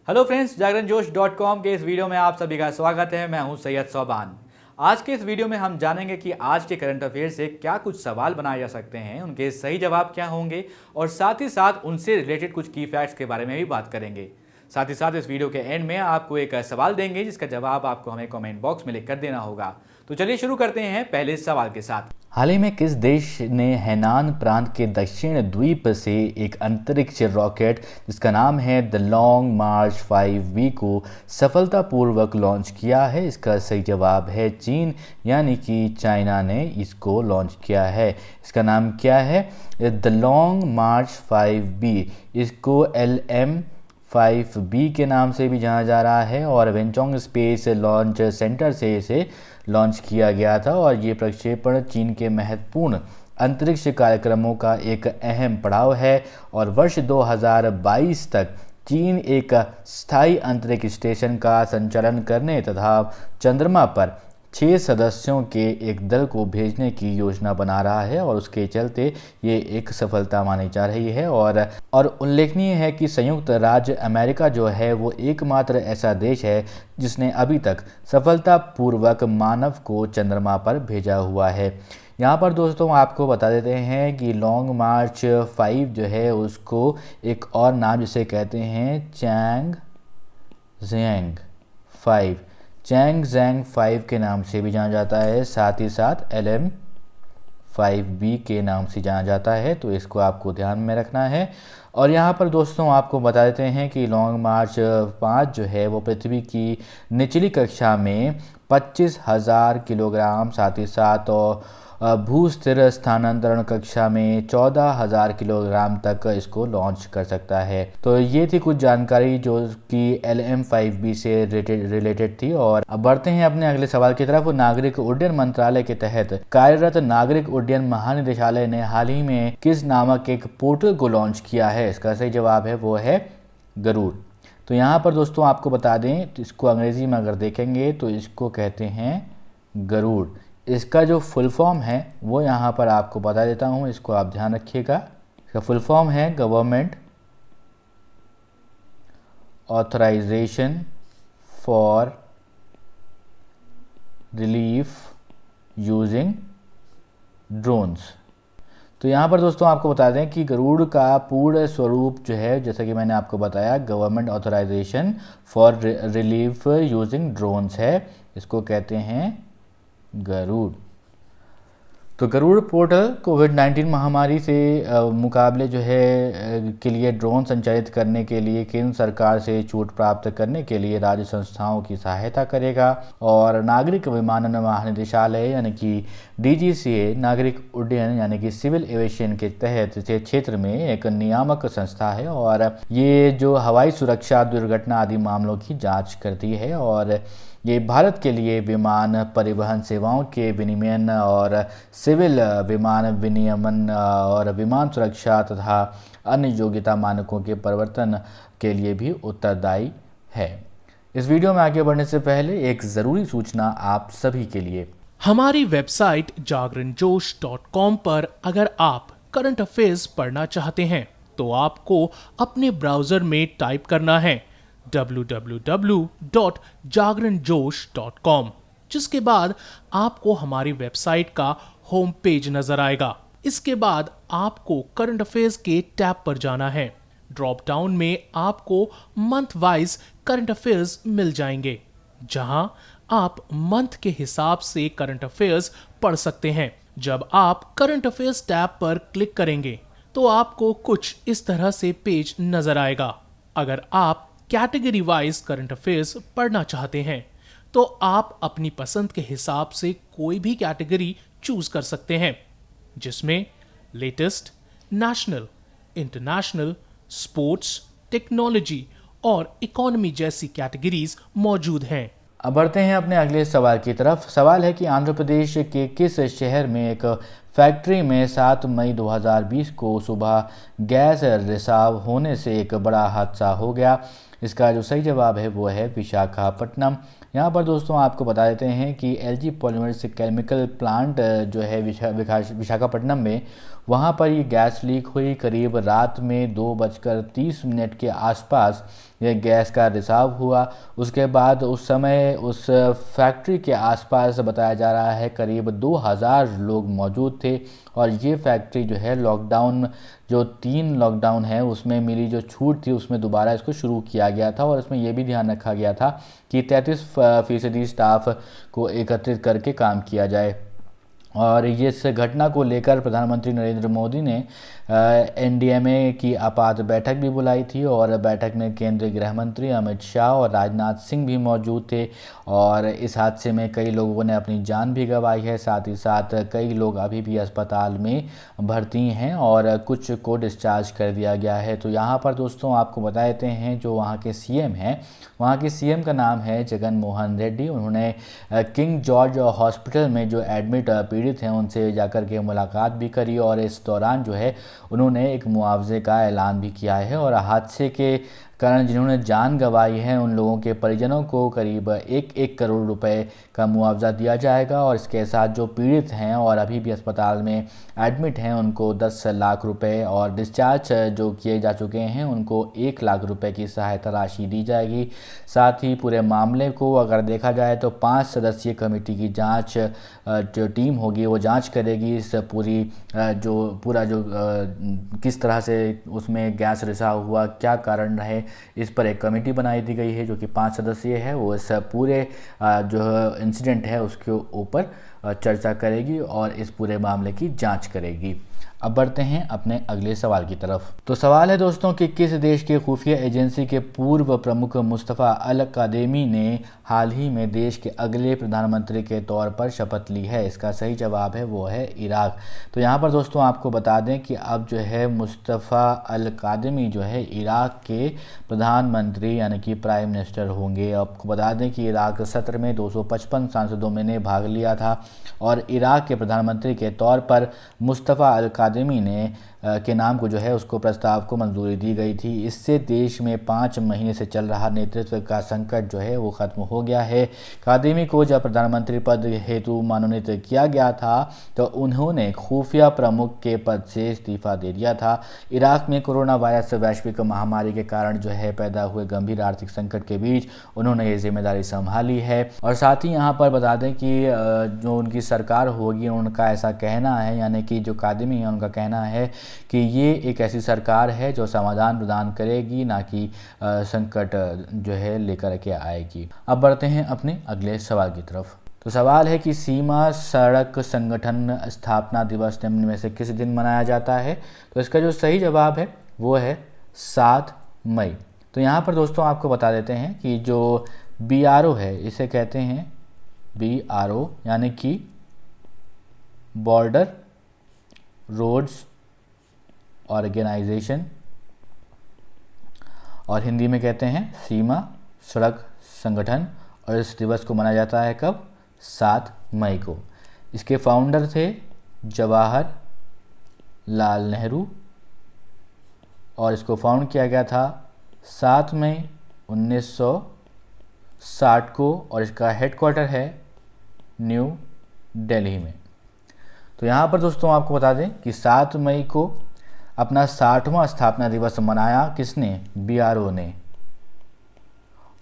Hello friends, जागरण जोश .com के इस वीडियो में आप सभी का स्वागत है। मैं हूं सैयद सोबान। आज के इस वीडियो में हम जानेंगे कि आज के करंट अफेयर से क्या कुछ सवाल बनाए जा सकते हैं, उनके सही जवाब क्या होंगे और साथ ही साथ उनसे रिलेटेड कुछ की फैक्ट्स के बारे में भी बात करेंगे। साथ ही साथ इस वीडियो के एंड में आपको एक सवाल देंगे जिसका जवाब आपको हमें कमेंट बॉक्स में लिख कर देना होगा। तो चलिए शुरू करते हैं पहले सवाल के साथ। हाल ही में किस देश ने हैनान प्रांत के दक्षिण द्वीप से एक अंतरिक्ष रॉकेट जिसका नाम है द लॉन्ग मार्च 5B को सफलतापूर्वक लॉन्च किया है? इसका सही जवाब है चीन, यानी कि चाइना ने इसको लॉन्च किया है। इसका नाम क्या है? The long March 5B। इसको LM-5B के नाम से भी जाना जा रहा है और वेंचोंग स्पेस लॉन्च सेंटर से इसे लॉन्च किया गया था और ये प्रक्षेपण चीन के महत्वपूर्ण अंतरिक्ष कार्यक्रमों का एक अहम पड़ाव है और वर्ष 2022 तक चीन एक स्थायी अंतरिक्ष स्टेशन का संचालन करने तथा चंद्रमा पर 6 सदस्यों के एक दल को भेजने की योजना बना रहा है और उसके चलते ये एक सफलता मानी जा रही है। और उल्लेखनीय है कि संयुक्त राज्य अमेरिका जो है वो एकमात्र ऐसा देश है जिसने अभी तक सफलतापूर्वक मानव को चंद्रमा पर भेजा हुआ है। यहाँ पर दोस्तों आपको बता देते हैं कि लॉन्ग मार्च 5 जो है उसको एक और नाम जिसे कहते हैं चैंगज़ेंग 5 चैंगज़ेंग 5 के नाम से भी जाना जाता है, साथ ही साथ LM-5B के नाम से जाना जाता है, तो इसको आपको ध्यान में रखना है। और यहाँ पर दोस्तों आपको बता देते हैं कि लॉन्ग मार्च 5 जो है वो पृथ्वी की निचली कक्षा में 25,000 किलोग्राम, साथ ही साथ भूस्थिर स्थानांतरण कक्षा में 14,000 किलोग्राम तक इसको लॉन्च कर सकता है। तो ये थी कुछ जानकारी जो कि LM-5B से रिलेटेड थी। और अब बढ़ते हैं अपने अगले सवाल की तरफ। नागरिक उड्डयन मंत्रालय के तहत कार्यरत नागरिक उड्डयन महानिदेशालय ने हाल ही में किस नामक एक पोर्टल को लॉन्च किया है? इसका सही जवाब है वो है गरुड़। तो यहाँ पर दोस्तों आपको बता दें, तो इसको अंग्रेजी में अगर देखेंगे तो इसको कहते हैं गरुड़। इसका जो फुल फॉर्म है वो यहाँ पर आपको बता देता हूँ, इसको आप ध्यान रखिएगा। इसका फुल फॉर्म है government authorization for relief using drones. तो यहाँ पर दोस्तों आपको बता दें कि गरुड़ का पूर्ण स्वरूप जो है, जैसा कि मैंने आपको बताया, government authorization for relief using drones है। इसको कहते हैं गरुड़। तो गरुड़ पोर्टल कोविड-19 महामारी से मुकाबले जो है के लिए ड्रोन संचालित करने के लिए केंद्र सरकार से छूट प्राप्त करने के लिए राज्य संस्थाओं की सहायता करेगा। और नागरिक विमानन महानिदेशालय यानी कि DGCA नागरिक उड्डयन यानी कि सिविल एविएशन के तहत इस क्षेत्र में एक नियामक संस्था है और ये जो हवाई सुरक्षा, दुर्घटना आदि मामलों की जाँच करती है। और ये भारत के लिए विमान परिवहन सेवाओं के विनियमन और सिविल विमान विनियमन और विमान सुरक्षा तथा अन्य योग्यता मानकों के परिवर्तन के लिए भी उत्तरदायी है। इस वीडियो में आगे बढ़ने से पहले एक ज़रूरी सूचना आप सभी के लिए। हमारी वेबसाइट जागरणजोश.com पर अगर आप करंट अफेयर्स पढ़ना चाहते हैं तो आपको अपने ब्राउजर में टाइप करना है www.jagranjosh.com, जिसके बाद आपको हमारी वेबसाइट का होम पेज नजर आएगा। इसके बाद आपको करंट अफेयर्स के टैब पर जाना है। ड्रॉप डाउन में आपको मंथ वाइज करंट अफेयर्स मिल जाएंगे, जहां आप मंथ के हिसाब से करंट अफेयर्स पढ़ सकते हैं। जब आप करंट अफेयर्स टैब पर क्लिक करेंगे तो आपको कुछ इस तरह से पेज नजर आएगा। अगर आप कैटेगरी वाइज करंट अफेयर्स पढ़ना चाहते हैं तो आप अपनी पसंद के हिसाब से कोई भी कैटेगरी चूज कर सकते हैं, जिसमें latest, national, international, sports, technology और इकोनॉमी जैसी कैटेगरीज मौजूद हैं। अब बढ़ते हैं अपने अगले सवाल की तरफ। सवाल है कि आंध्र प्रदेश के किस शहर में एक फैक्ट्री में 7 मई 2020 को सुबह गैस रिसाव होने से एक बड़ा हादसा हो गया? इसका जो सही जवाब है वो है विशाखापट्टनम। यहाँ पर दोस्तों आपको बता देते हैं कि LG पॉलीमर्स केमिकल प्लांट जो है विशाखापट्टनम में वहाँ पर ये गैस लीक हुई। करीब रात में 2:30 के आसपास यह गैस का रिसाव हुआ। उसके बाद उस समय उस फैक्ट्री के आसपास बताया जा रहा है करीब 2000 लोग मौजूद थे। और ये फैक्ट्री जो है लॉकडाउन, जो 3 लॉकडाउन है उसमें मिली जो छूट थी उसमें दोबारा इसको शुरू किया गया था। और इसमें यह भी ध्यान रखा गया था कि 33% स्टाफ को एकत्रित करके काम किया जाए। और ये इस घटना को लेकर प्रधानमंत्री नरेंद्र मोदी ने एनडीएमए की आपात बैठक भी बुलाई थी। और बैठक में केंद्रीय गृह मंत्री अमित शाह और राजनाथ सिंह भी मौजूद थे। और इस हादसे में कई लोगों ने अपनी जान भी गंवाई है। साथ ही साथ कई लोग अभी भी अस्पताल में भर्ती हैं और कुछ को डिस्चार्ज कर दिया गया है। तो यहाँ पर दोस्तों आपको बता देते हैं जो वहाँ के सीएम हैं, वहाँ के सीएम का नाम है जगन मोहन रेड्डी। उन्होंने किंग जॉर्ज हॉस्पिटल में जो एडमिट पीड़ित हैं उनसे जाकर के मुलाकात भी करी। और इस दौरान जो है उन्होंने एक मुआवजे का ऐलान भी किया है। और हादसे के कारण जिन्होंने जान गंवाई है उन लोगों के परिजनों को करीब 1 करोड़ रुपए का मुआवजा दिया जाएगा। और इसके साथ जो पीड़ित हैं और अभी भी अस्पताल में एडमिट हैं उनको 10 लाख रुपए और डिस्चार्ज जो किए जा चुके हैं उनको 1 लाख रुपए की सहायता राशि दी जाएगी। साथ ही पूरे मामले को अगर देखा जाए तो 5 सदस्यीय कमेटी की जांच जो टीम होगी वो जांच करेगी इस पूरा जो किस तरह से उसमें गैस रिसाव हुआ, क्या कारण रहे, इस पर एक कमेटी बनाई दी गई है जो कि 5 सदस्यीय है। वो इस पूरे जो इंसिडेंट है उसके ऊपर चर्चा करेगी और इस पूरे मामले की जांच करेगी। अब बढ़ते हैं अपने अगले सवाल की तरफ। तो सवाल है दोस्तों कि किस देश के खुफिया एजेंसी के पूर्व प्रमुख मुस्तफ़ा अल कादेमी ने हाल ही में देश के अगले प्रधानमंत्री के तौर पर शपथ ली है? इसका सही जवाब है वो है इराक। तो यहाँ पर दोस्तों आपको बता दें कि अब जो है मुस्तफ़ा अल कादेमी जो है इराक के प्रधानमंत्री यानी कि प्राइम मिनिस्टर होंगे। आपको बता दें कि इराक सत्र में 255 सांसदों ने भाग लिया था और इराक के प्रधानमंत्री के तौर पर मुस्तफ़ा अल कादेमी ने के नाम को जो है उसको प्रस्ताव को मंजूरी दी गई थी। इससे देश में 5 महीने से चल रहा नेतृत्व का संकट जो है वो ख़त्म हो गया है। कादेमी को जब प्रधानमंत्री पद हेतु मनोनीत किया गया था तो उन्होंने खुफिया प्रमुख के पद से इस्तीफा दे दिया था। इराक में कोरोना वायरस वैश्विक महामारी के कारण जो है पैदा हुए गंभीर आर्थिक संकट के बीच उन्होंने ये जिम्मेदारी संभाली है। और साथ ही यहाँ पर बता दें कि जो उनकी सरकार होगी उनका ऐसा कहना है, यानी कि जो कादेमी है उनका कहना है कि ये एक ऐसी सरकार है जो समाधान प्रदान करेगी, ना कि संकट जो है लेकर के आएगी। अब बढ़ते हैं अपने अगले सवाल की तरफ। तो सवाल है कि सीमा सड़क संगठन स्थापना दिवस निम्न में से किस दिन मनाया जाता है? तो इसका जो सही जवाब है वो है 7 मई। तो यहाँ पर दोस्तों आपको बता देते हैं कि जो BRO है इसे कहते हैं BRO यानी कि बॉर्डर रोड्स ऑर्गेनाइजेशन, और हिंदी में कहते हैं सीमा सड़क संगठन। और इस दिवस को मनाया जाता है कब? 7 मई को। इसके फाउंडर थे जवाहर लाल नेहरू और इसको फाउंड किया गया था 7 मई 1960 को और इसका हेडक्वार्टर है न्यू दिल्ली में। तो यहाँ पर दोस्तों आपको बता दें कि 7 मई को अपना 60वां स्थापना दिवस मनाया किसने? BRO ने।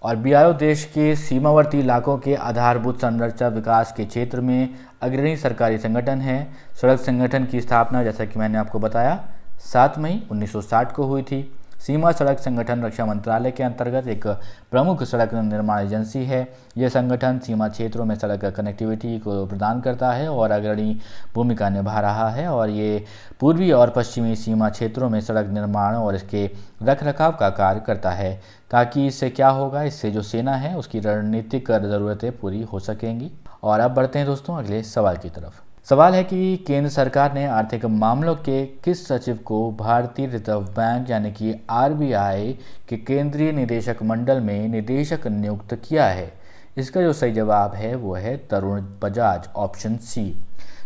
और BRO देश के सीमावर्ती इलाकों के आधारभूत संरचना विकास के क्षेत्र में अग्रणी सरकारी संगठन है। सड़क संगठन की स्थापना जैसा कि मैंने आपको बताया 7 मई 1960 को हुई थी। सीमा सड़क संगठन रक्षा मंत्रालय के अंतर्गत एक प्रमुख सड़क निर्माण एजेंसी है। यह संगठन सीमा क्षेत्रों में सड़क कनेक्टिविटी को प्रदान करता है और अग्रणी भूमिका निभा रहा है। और ये पूर्वी और पश्चिमी सीमा क्षेत्रों में सड़क निर्माण और इसके रखरखाव का कार्य करता है, ताकि इससे क्या होगा, इससे जो सेना है उसकी रणनीतिक ज़रूरतें पूरी हो सकेंगी। और अब बढ़ते हैं दोस्तों अगले सवाल की तरफ। सवाल है कि केंद्र सरकार ने आर्थिक मामलों के किस सचिव को भारतीय रिजर्व बैंक यानी कि RBI के केंद्रीय निदेशक मंडल में निदेशक नियुक्त किया है? इसका जो सही जवाब है वो है तरुण बजाज, ऑप्शन सी।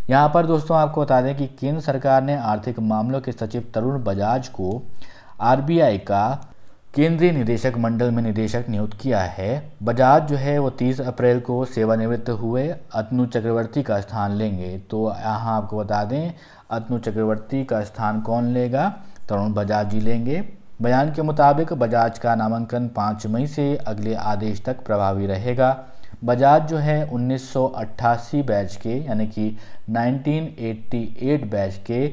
यहाँ पर दोस्तों आपको बता दें कि केंद्र सरकार ने आर्थिक मामलों के सचिव तरुण बजाज को RBI का केंद्रीय निदेशक मंडल में निदेशक नियुक्त किया है। बजाज जो है वो 30 अप्रैल को सेवानिवृत्त हुए अतनु चक्रवर्ती का स्थान लेंगे। तो यहाँ आपको बता दें अतनु चक्रवर्ती का स्थान कौन लेगा? तरुण बजाज जी लेंगे। बयान के मुताबिक बजाज का नामांकन 5 मई से अगले आदेश तक प्रभावी रहेगा। बजाज जो है 1988 बैच के यानी कि 1988 बैच के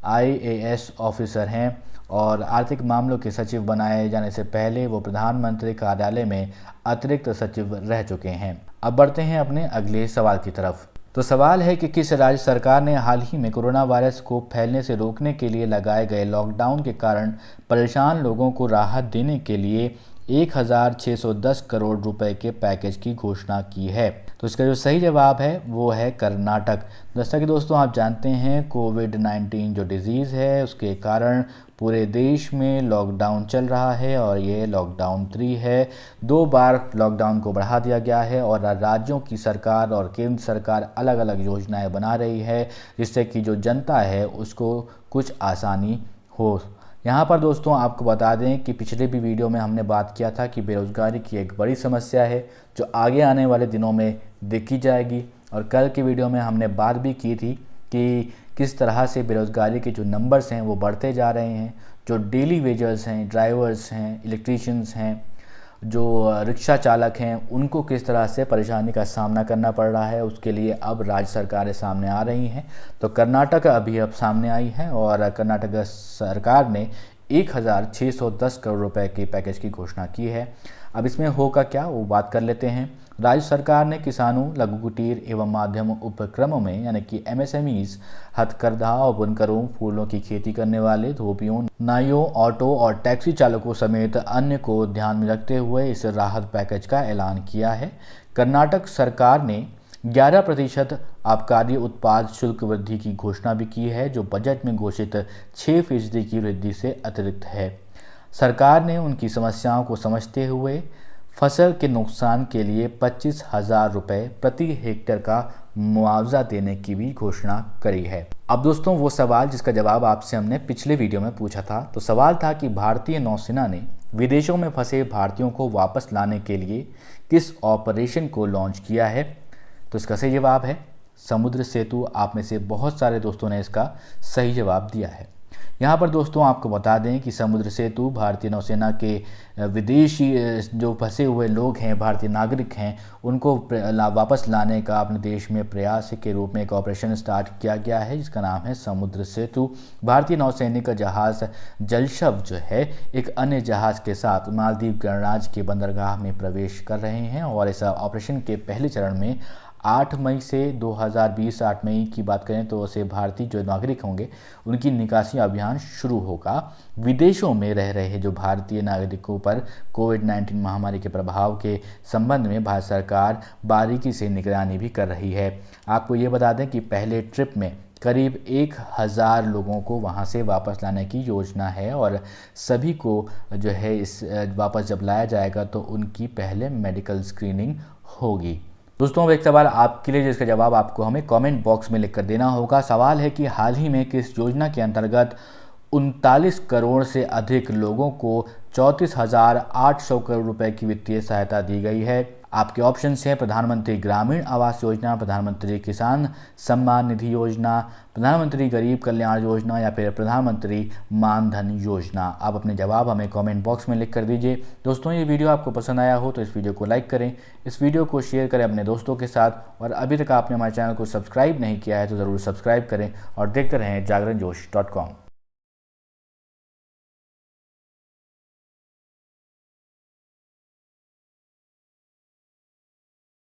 IAS ऑफिसर हैं और आर्थिक मामलों के सचिव बनाए जाने से पहले वो प्रधानमंत्री कार्यालय में अतिरिक्त सचिव रह चुके हैं। अब बढ़ते हैं अपने अगले सवाल की तरफ। तो सवाल है कि किस राज्य सरकार ने हाल ही में कोरोना वायरस को फैलने से रोकने के लिए लगाए गए लॉकडाउन के कारण परेशान लोगों को राहत देने के लिए 1610 करोड़ रुपए के पैकेज की घोषणा की है? तो इसका जो सही जवाब है वो है कर्नाटक। जैसा कि दोस्तों आप जानते हैं कोविड-19 जो डिजीज़ है उसके कारण पूरे देश में लॉकडाउन चल रहा है और ये लॉकडाउन 3 है। 2 बार लॉकडाउन को बढ़ा दिया गया है और राज्यों की सरकार और केंद्र सरकार अलग अलग योजनाएं बना रही है जिससे कि जो जनता है उसको कुछ आसानी हो। यहाँ पर दोस्तों आपको बता दें कि पिछले भी वीडियो में हमने बात किया था कि बेरोज़गारी की एक बड़ी समस्या है जो आगे आने वाले दिनों में देखी जाएगी और कल की वीडियो में हमने बात भी की थी कि किस तरह से बेरोज़गारी के जो नंबर्स हैं वो बढ़ते जा रहे हैं। जो डेली वेजर्स हैं, ड्राइवर्स हैं, इलेक्ट्रीशियंस हैं, जो रिक्शा चालक हैं, उनको किस तरह से परेशानी का सामना करना पड़ रहा है उसके लिए अब राज्य सरकारें सामने आ रही हैं। तो कर्नाटक अभी अब सामने आई है और कर्नाटक सरकार ने 1610 करोड़ रुपए के पैकेज की घोषणा की है। अब इसमें होगा क्या वो बात कर लेते हैं। राज्य सरकार ने किसानों, लघु कुटीर एवं माध्यम उपक्रमों में यानी कि MSMEs, हथकरघा और बुनकरों, फूलों की खेती करने वाले, धोबियों, नाइयों, ऑटो और टैक्सी चालकों समेत अन्य को ध्यान में रखते हुए इस राहत पैकेज का ऐलान किया है। कर्नाटक सरकार ने 11% आबकारी उत्पाद शुल्क वृद्धि की घोषणा भी की है जो बजट में घोषित 6% की वृद्धि से अतिरिक्त है। सरकार ने उनकी समस्याओं को समझते हुए फसल के नुकसान के लिए 25,000 रुपये प्रति हेक्टेयर का मुआवजा देने की भी घोषणा करी है। अब दोस्तों वो सवाल जिसका जवाब आपसे हमने पिछले वीडियो में पूछा था, तो सवाल था कि भारतीय नौसेना ने विदेशों में फंसे भारतीयों को वापस लाने के लिए किस ऑपरेशन को लॉन्च किया है? तो इसका सही जवाब है समुद्र सेतु। आप में से बहुत सारे दोस्तों ने इसका सही जवाब दिया है। यहाँ पर दोस्तों आपको बता दें कि समुद्र सेतु भारतीय नौसेना के विदेशी जो फंसे हुए लोग हैं, भारतीय नागरिक हैं, उनको वापस लाने का अपने देश में प्रयास के रूप में एक ऑपरेशन स्टार्ट किया गया है जिसका नाम है समुद्र सेतु। भारतीय नौसैनिक जहाज़ जलशव जो है एक अन्य जहाज़ के साथ मालदीव गणराज्य के बंदरगाह में प्रवेश कर रहे हैं और इस ऑपरेशन के पहले चरण में 8 मई से 2020 8 मई की बात करें तो उसे भारतीय जो नागरिक होंगे उनकी निकासी अभियान शुरू होगा। विदेशों में रह रहे जो भारतीय नागरिकों पर कोविड-19 महामारी के प्रभाव के संबंध में भारत सरकार बारीकी से निगरानी भी कर रही है। आपको ये बता दें कि पहले ट्रिप में करीब 1000 लोगों को वहां से वापस लाने की योजना है और सभी को जो है इस वापस जब लाया जाएगा तो उनकी पहले मेडिकल स्क्रीनिंग होगी। दोस्तों अब एक सवाल आपके लिए जिसका जवाब आपको हमें कमेंट बॉक्स में लिखकर देना होगा। सवाल है कि हाल ही में किस योजना के अंतर्गत 39 करोड़ से अधिक लोगों को 34,800 करोड़ रुपए की वित्तीय सहायता दी गई है? आपके ऑप्शंस हैं प्रधानमंत्री ग्रामीण आवास योजना, प्रधानमंत्री किसान सम्मान निधि योजना, प्रधानमंत्री गरीब कल्याण योजना या फिर प्रधानमंत्री मानधन योजना। आप अपने जवाब हमें कमेंट बॉक्स में लिख कर दीजिए। दोस्तों ये वीडियो आपको पसंद आया हो तो इस वीडियो को लाइक करें, इस वीडियो को शेयर करें अपने दोस्तों के साथ और अभी तक आपने हमारे चैनल को सब्सक्राइब नहीं किया है तो ज़रूर सब्सक्राइब करें और देखते रहें जागरणजोश.com।